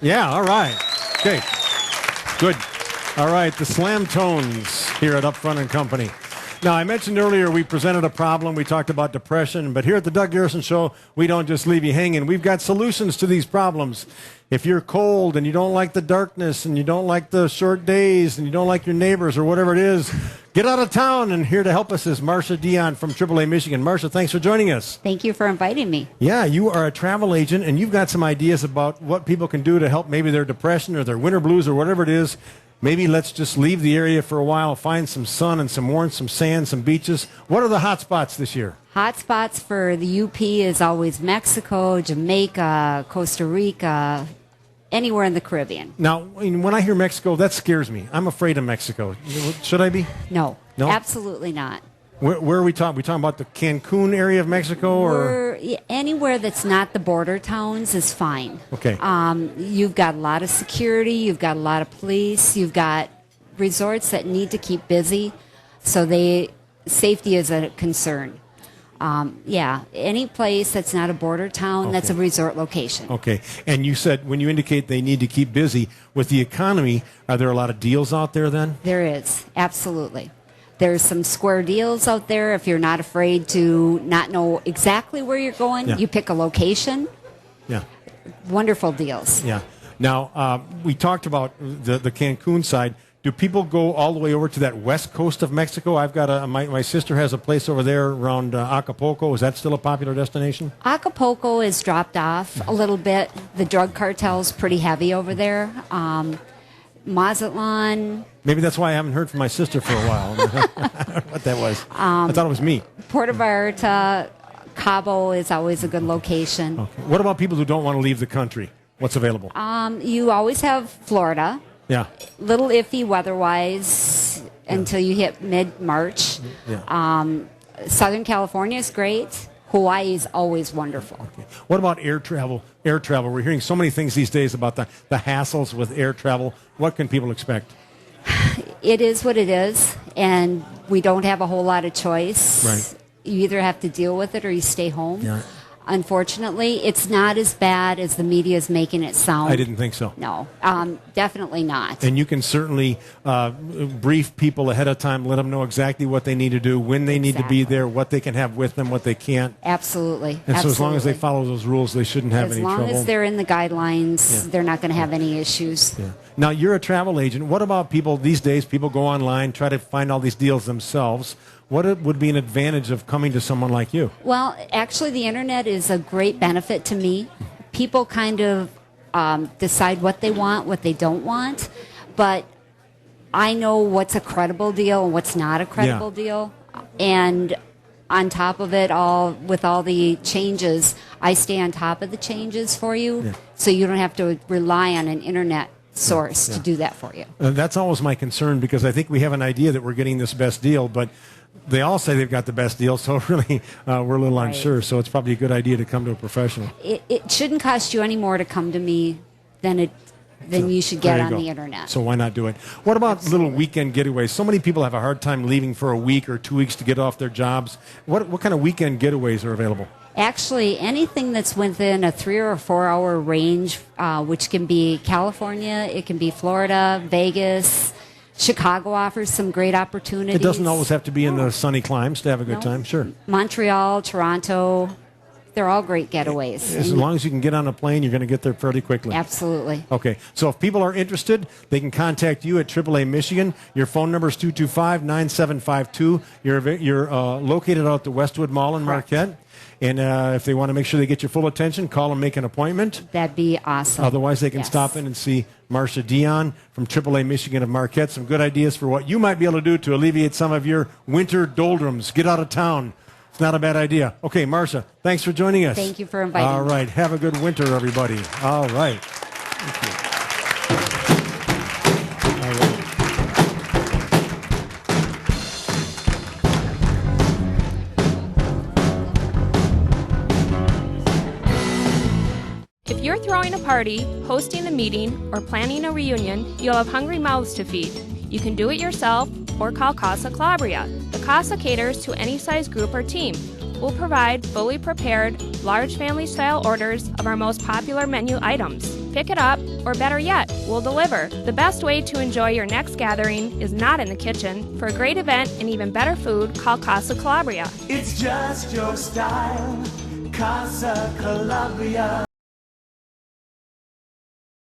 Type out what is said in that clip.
Yeah, all right. Okay, good. All right, the Slamtones here at Upfront and Company. Now, I mentioned earlier we presented a problem. We talked about depression, but here at the Doug Garrison Show, we don't just leave you hanging. We've got solutions to these problems. If you're cold and you don't like the darkness and you don't like the short days and you don't like your neighbors or whatever it is, get out of town. And here to help us is Marcia, Dionne from AAA Michigan. Marcia, thanks for joining us. Thank you for inviting me. Yeah, you are a travel agent, and you've got some ideas about what people can do to help maybe their depression or their winter blues or whatever it is. Maybe let's just leave the area for a while, find some sun and some warmth, some sand, some beaches. What are the hot spots this year? Hot spots for the UP is always Mexico, Jamaica, Costa Rica, anywhere in the Caribbean. Now, when I hear Mexico, that scares me. I'm afraid of Mexico. Should I be? No, No? absolutely not. Where are we talking? We talking about the Cancun area of Mexico, or Anywhere that's not the border towns is fine. Okay. You've got a lot of security. You've got a lot of police. You've got resorts that need to keep busy, so safety is a concern. Any place that's not a border town, that's a resort location. Okay. And you said when you indicate they need to keep busy with the economy, are there a lot of deals out there then? There is, absolutely. There's some square deals out there. If you're not afraid to not know exactly where you're going, you pick a location. Yeah. Wonderful deals. Yeah. Now, we talked about the Cancun side. Do people go all the way over to that west coast of Mexico? I've got my sister has a place over there around Acapulco. Is that still a popular destination? Acapulco is dropped off a little bit. The drug cartel's pretty heavy over there. Mazatlan. Maybe that's why I haven't heard from my sister for a while. I don't know what that was. I thought it was me. Puerto Vallarta, Cabo is always a good location. Okay. What about people who don't want to leave the country? What's available? You always have Florida. Yeah. Little iffy weather-wise until you hit mid-March. Yeah. Southern California is great. Hawaii is always wonderful. Okay. What about air travel? We're hearing so many things these days about the hassles with air travel. What can people expect? It is what it is, and we don't have a whole lot of choice. Right. You either have to deal with it or you stay home. Yeah. Unfortunately, it's not as bad as the media is making it sound. I didn't think so. No, definitely not. And you can certainly brief people ahead of time, let them know exactly what they need to do, when they need to be there, what they can have with them, what they can't. Absolutely. And so as long as they follow those rules, they shouldn't have any trouble. As long as they're in the guidelines, they're not going to have any issues. Yeah. Now, you're a travel agent. What about people these days? People go online, try to find all these deals themselves. What would be an advantage of coming to someone like you? Well, actually, the internet is a great benefit to me. People kind of decide what they want, what they don't want, but I know what's a credible deal and what's not a credible deal. And on top of it all, with all the changes, I stay on top of the changes for you, so you don't have to rely on an internet source to do that for you. That's always my concern, because I think we have an idea that we're getting this best deal, but they all say they've got the best deal, so really we're a little unsure. So it's probably a good idea to come to a professional. It shouldn't cost you any more to come to me than you should get on the internet. So why not do it? What about little weekend getaways? So many people have a hard time leaving for a week or 2 weeks to get off their jobs. What kind of weekend getaways are available? Actually, anything that's within a 3 or 4 hour range, which can be California, it can be Florida, Vegas. Chicago offers some great opportunities. It doesn't always have to be in the sunny climes to have a good time. Sure. Montreal, Toronto, they're all great getaways. As long as you can get on a plane, you're going to get there fairly quickly. Absolutely. Okay. So if people are interested, they can contact you at AAA Michigan. Your phone number is 225-9752. You're located out at the Westwood Mall in Marquette. And if they want to make sure they get your full attention, call and make an appointment. That'd be awesome. Otherwise, they can stop in and see Marcia, Dionne from AAA Michigan of Marquette. Some good ideas for what you might be able to do to alleviate some of your winter doldrums. Get out of town. It's not a bad idea. Okay, Marcia, thanks for joining us. Thank you for inviting me. All right. Have a good winter, everybody. All right. Thank you. If you're throwing a party, hosting a meeting, or planning a reunion, you'll have hungry mouths to feed. You can do it yourself or call Casa Calabria. The Casa caters to any size group or team. We'll provide fully prepared, large family-style orders of our most popular menu items. pick it up, or better yet, we'll deliver. The best way to enjoy your next gathering is not in the kitchen. For a great event and even better food, call Casa Calabria. It's just your style, Casa Calabria.